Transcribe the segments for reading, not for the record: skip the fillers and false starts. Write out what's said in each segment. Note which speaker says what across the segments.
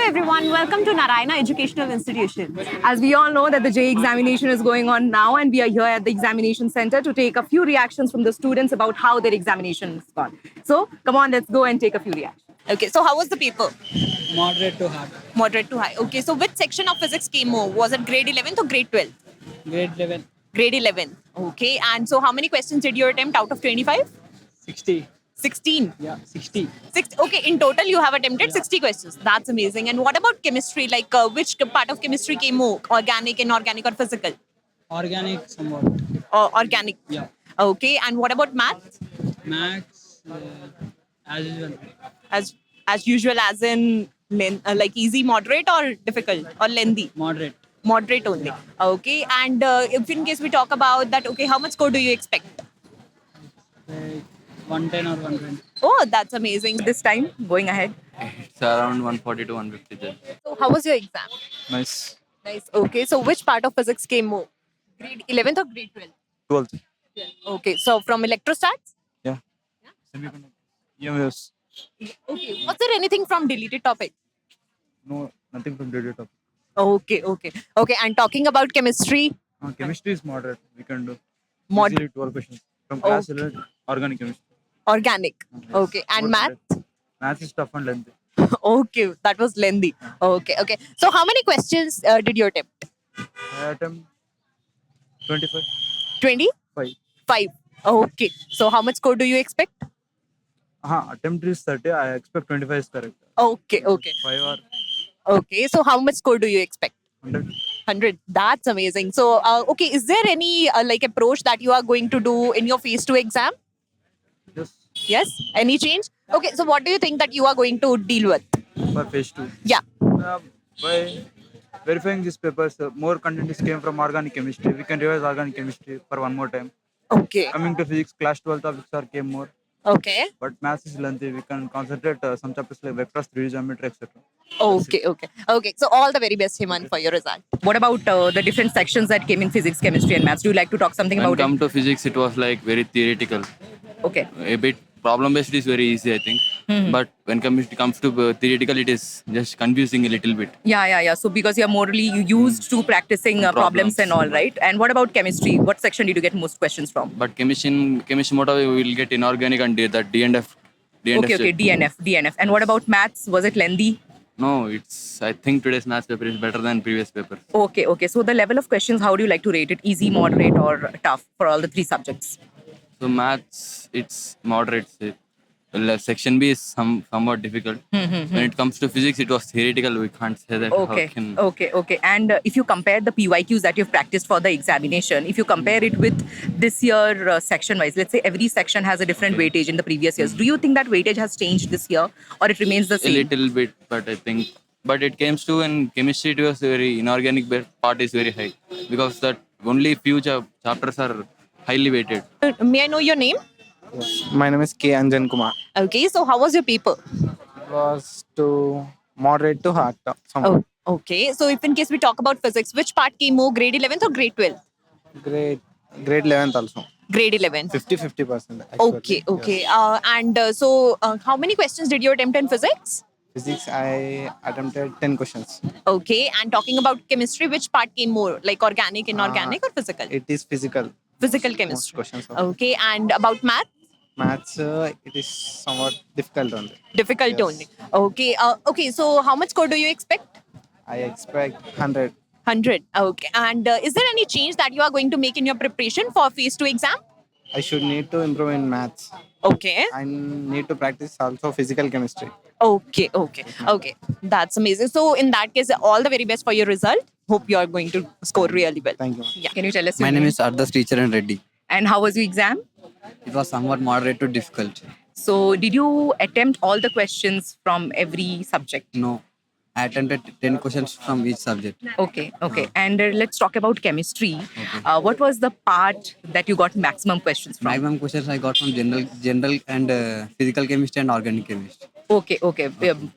Speaker 1: everyone, welcome to Narayana Educational Institution.
Speaker 2: As we all know that the JEE examination is going on now, and we are here at the examination center to take a few reactions from the students about how their examination has gone. So come on, let's go and take a few reactions.
Speaker 1: Okay, so how was the paper?
Speaker 3: Moderate to hard.
Speaker 1: Moderate to high. Okay, so which section of physics came more? Was it grade 11th or grade 12th?
Speaker 3: Grade 11.
Speaker 1: Grade 11. Okay, and so how many questions did you attempt out of 25?
Speaker 3: 60.
Speaker 1: 16.
Speaker 3: Yeah, 60.
Speaker 1: Okay, in total you have attempted 60 questions. That's amazing. And what about chemistry? Like which part of chemistry came more? Organic, inorganic, or physical?
Speaker 3: Organic somewhat.
Speaker 1: Or organic.
Speaker 3: Yeah.
Speaker 1: Okay, and what about math?
Speaker 3: Max as usual.
Speaker 1: As usual, as in like easy, moderate, or difficult, or lengthy?
Speaker 3: Moderate.
Speaker 1: Moderate only. Okay, and if in case we talk about that, okay, how much score do you expect?
Speaker 3: Like 110 or 120.
Speaker 1: Oh, that's amazing.
Speaker 2: This time, going ahead.
Speaker 4: It's around 140 to 150 there.
Speaker 1: So, how was your exam?
Speaker 4: Nice.
Speaker 1: Nice. Okay, so which part of physics came more? Grade 11th or grade 12th?
Speaker 4: 12th.
Speaker 1: Okay, so from electrostats?
Speaker 4: Yeah. Semiconductor. EMS.
Speaker 1: Okay, was there anything from deleted topic?
Speaker 4: No, nothing from data topic.
Speaker 1: Okay, and talking about chemistry,
Speaker 4: Chemistry is moderate. We can do
Speaker 1: Mod-
Speaker 4: 12 questions. From class 11, organic chemistry.
Speaker 1: organic. Okay, and math?
Speaker 4: Math is tough and lengthy.
Speaker 1: Okay, that was lengthy. Okay. So, how many questions did you attempt?
Speaker 4: I attempt 25.
Speaker 1: 25.
Speaker 4: 5.
Speaker 1: Okay. So, how much score do you expect?
Speaker 4: Attempt is 30. I expect 25 is correct.
Speaker 1: Okay.
Speaker 4: 5 or
Speaker 1: Okay. So, how much score do you expect?
Speaker 4: 100.
Speaker 1: 100. That's amazing. So, okay, is there any like approach that you are going to do in your phase 2 exam?
Speaker 4: Just
Speaker 1: Yes. Any change? Okay. So, what do you think that you are going to deal with?
Speaker 4: for phase 2.
Speaker 1: Yeah.
Speaker 4: By verifying these papers, more content is came from organic chemistry. We can revise organic chemistry for one more time.
Speaker 1: Okay.
Speaker 4: Coming to physics, class 12 topics are came more.
Speaker 1: Okay.
Speaker 4: But maths is lengthy. We can concentrate some chapters like vectors, 3D geometry, etc.
Speaker 1: Okay. So, all the very best, Himan, for your result.
Speaker 2: What about the different sections that came in physics, chemistry, and maths? Do you like to talk something
Speaker 4: When
Speaker 2: about
Speaker 4: come
Speaker 2: it?
Speaker 4: to physics, it was like very theoretical.
Speaker 2: Okay.
Speaker 4: A bit problem based is very easy, I think. But when comes to theoretical, it is just confusing a little bit.
Speaker 2: Yeah. So because you used to practicing problems and all, right? And what about chemistry? What section did you get most questions from?
Speaker 4: But chemistry mode we will get inorganic and that DNF.
Speaker 2: Okay, DNF. And what about maths? Was it lengthy?
Speaker 4: No, I think today's maths paper is better than previous paper.
Speaker 2: Okay. So the level of questions, how do you like to rate it? Easy, moderate, or tough for all the 3 subjects?
Speaker 4: So maths, it's moderate. Section B is somewhat difficult. When it comes to physics, it was theoretical. We can't say that.
Speaker 2: Okay. And if you compare the PYQs that you've practiced for the examination, if you compare it with this year section-wise, let's say every section has a different weightage in the previous years. Do you think that weightage has changed this year, or it remains the
Speaker 4: A
Speaker 2: same?
Speaker 4: little bit, but I think. But it comes to in chemistry, it was very inorganic part is very high because that only few chapters are highly weighted.
Speaker 1: May I know your name?
Speaker 5: My name is K. Anjan Kumar.
Speaker 1: Okay. So, how was your paper?
Speaker 5: It was to moderate to hard.
Speaker 1: Oh, okay. So, if in case we talk about physics, which part came more, grade 11th or grade 12th?
Speaker 5: Grade 11th also.
Speaker 1: Grade 11th.
Speaker 5: 50%.
Speaker 1: Okay. And so, how many questions did you attempt in physics?
Speaker 5: Physics, I attempted 10 questions.
Speaker 1: Okay. And talking about chemistry, which part came more, like organic, inorganic, or physical?
Speaker 5: It is physical.
Speaker 1: Physical
Speaker 5: Most
Speaker 1: chemistry.
Speaker 5: questions.
Speaker 1: Okay. And about math?
Speaker 5: Maths, it is somewhat difficult only.
Speaker 1: Difficult
Speaker 5: Yes.
Speaker 1: only. Okay. So, how much score do you expect?
Speaker 5: I expect 100.
Speaker 1: 100. Okay. And is there any change that you are going to make in your preparation for phase 2 exam?
Speaker 5: I should need to improve in maths.
Speaker 1: Okay.
Speaker 5: I need to practice also physical chemistry.
Speaker 1: Okay. That's amazing. So, in that case, all the very best for your result. Hope you are going to score really well.
Speaker 5: Thank you.
Speaker 1: Yeah.
Speaker 2: Can you tell us
Speaker 6: My
Speaker 2: your
Speaker 6: name is Ardas Teacher and Reddy.
Speaker 2: And how was your exam?
Speaker 6: It was somewhat moderate to difficult.
Speaker 2: So did you attempt all the questions from every subject?
Speaker 6: No, I attempted 10 questions from each subject.
Speaker 2: Okay. And let's talk about chemistry. What was the part that you got maximum questions from?
Speaker 6: Maximum questions I got from general and physical chemistry and organic chemistry.
Speaker 2: Okay.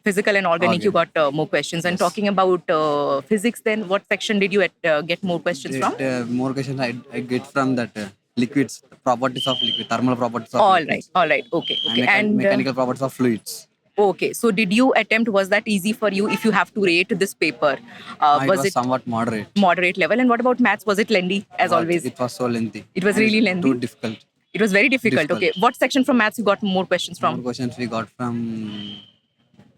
Speaker 2: Physical and organic, you got more questions. And
Speaker 6: Yes.
Speaker 2: talking about physics, then what section did you get more questions from?
Speaker 6: More questions I get from that liquids, properties of liquid, thermal properties of
Speaker 2: All
Speaker 6: liquids,
Speaker 2: right. Okay.
Speaker 6: and mechanical properties of fluids.
Speaker 2: Okay, so did you attempt? Was that easy for you? If you have to rate this paper,
Speaker 6: It
Speaker 2: was
Speaker 6: was
Speaker 2: it
Speaker 6: somewhat moderate.
Speaker 2: moderate level? And what about maths? Was it lengthy as
Speaker 6: But
Speaker 2: always?
Speaker 6: It was so lengthy.
Speaker 2: It was
Speaker 6: And
Speaker 2: really
Speaker 6: it's
Speaker 2: lengthy?
Speaker 6: Too difficult.
Speaker 2: It was very difficult.
Speaker 6: Difficult.
Speaker 2: Okay, what section from maths you got more questions
Speaker 6: More
Speaker 2: from?
Speaker 6: questions we got from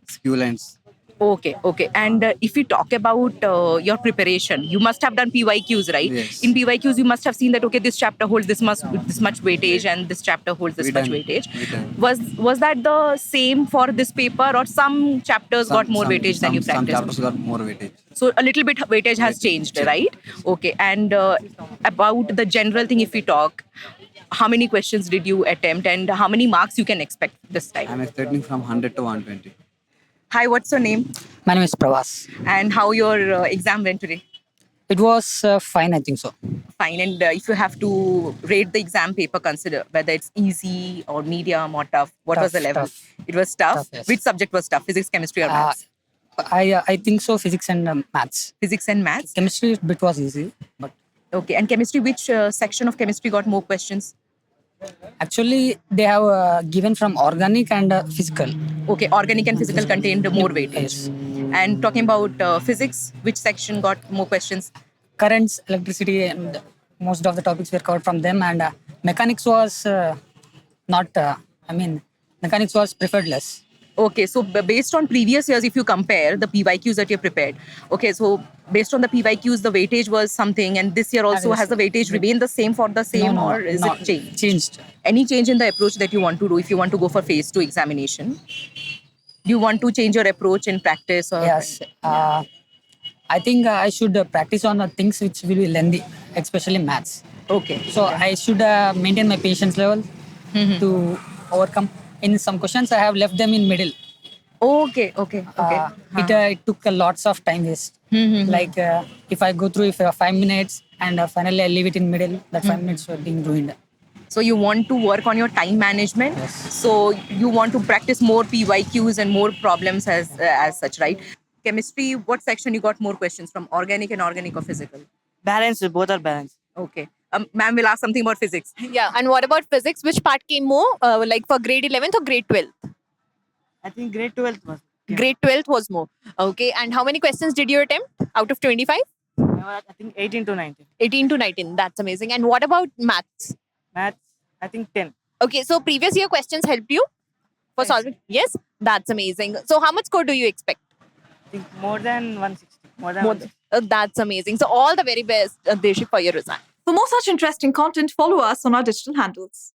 Speaker 6: skew lines.
Speaker 2: Okay. And if we talk about your preparation, you must have done PYQs, right?
Speaker 6: Yes.
Speaker 2: In PYQs, you must have seen that okay, this chapter holds this much weightage, and this chapter holds this
Speaker 6: We
Speaker 2: much
Speaker 6: done.
Speaker 2: weightage.
Speaker 6: We done.
Speaker 2: Was that the same for this paper, or some chapters got more weightage than you
Speaker 6: Some
Speaker 2: practiced?
Speaker 6: chapters got more weightage.
Speaker 2: So a little bit weightage has
Speaker 6: Weightage
Speaker 2: changed,
Speaker 6: changed.
Speaker 2: right? Okay. And about the general thing, if we talk, how many questions did you attempt, and how many marks you can expect this time?
Speaker 6: I'm expecting from 100 to 120.
Speaker 2: Hi, what's your name?
Speaker 7: My name is Pravas.
Speaker 2: And how your exam went today?
Speaker 7: It was fine, I think so.
Speaker 2: Fine. And if you have to rate the exam paper, consider whether it's easy or medium or tough. What was the
Speaker 7: Tough,
Speaker 2: level?
Speaker 7: tough.
Speaker 2: It was tough.
Speaker 7: Tough, yes.
Speaker 2: Which subject was tough? Physics, chemistry, or maths?
Speaker 7: I think so. Physics and maths.
Speaker 2: Physics and maths.
Speaker 7: Chemistry bit was easy, but
Speaker 2: Okay. And chemistry, which section of chemistry got more questions?
Speaker 7: actually they have given from organic and physical.
Speaker 2: Okay. Organic and physical contained more weightage.
Speaker 7: Yes.
Speaker 2: And talking about physics, which section got more questions?
Speaker 7: Currents, electricity, and most of the topics were covered from them. And mechanics was not. Mechanics was preferred less.
Speaker 2: Okay, so based on previous years, if you compare the PYQs that you prepared, okay, so based on the PYQs, the weightage was something, and this year also
Speaker 7: Yes.
Speaker 2: has the weightage remained the same for the same,
Speaker 7: No,
Speaker 2: or is
Speaker 7: no,
Speaker 2: it changed?
Speaker 7: Changed.
Speaker 2: Any change in the approach that you want to do if you want to go for phase 2 examination? Do you want to change your approach in practice? Or
Speaker 7: Yes. I think I should practice on things which will be lengthy, especially maths.
Speaker 2: Okay.
Speaker 7: So I should maintain my patience level to overcome. In some questions, I have left them in middle.
Speaker 2: Okay.
Speaker 7: It took lots of time waste. Like if I go through 5 minutes and finally I leave it in middle, that 5 minutes were being ruined.
Speaker 2: So you want to work on your time management.
Speaker 7: Yes.
Speaker 2: So you want to practice more PYQs and more problems as such, right? Chemistry, what section you got more questions from? Organic and organic or physical?
Speaker 8: Balanced, both are balanced.
Speaker 2: Okay. Ma'am will ask something about physics.
Speaker 1: Yeah. And what about physics? Which part came more, like for grade 11th or grade 12th?
Speaker 8: I think grade 12th was.
Speaker 1: Grade 12th was more. Okay. And how many questions did you attempt out of 25?
Speaker 8: I think 18 to 19.
Speaker 1: 18 to 19. That's amazing. And what about maths?
Speaker 8: Maths, I think 10.
Speaker 1: Okay. So previous year questions helped you for
Speaker 8: Yes.
Speaker 1: solving? Yes. That's amazing. So how much score do you expect?
Speaker 8: I think more than 160. More than
Speaker 1: More
Speaker 8: 160.
Speaker 1: That's amazing. So all the very best, Deshik, for your result.
Speaker 9: For more such interesting content, follow us on our digital handles.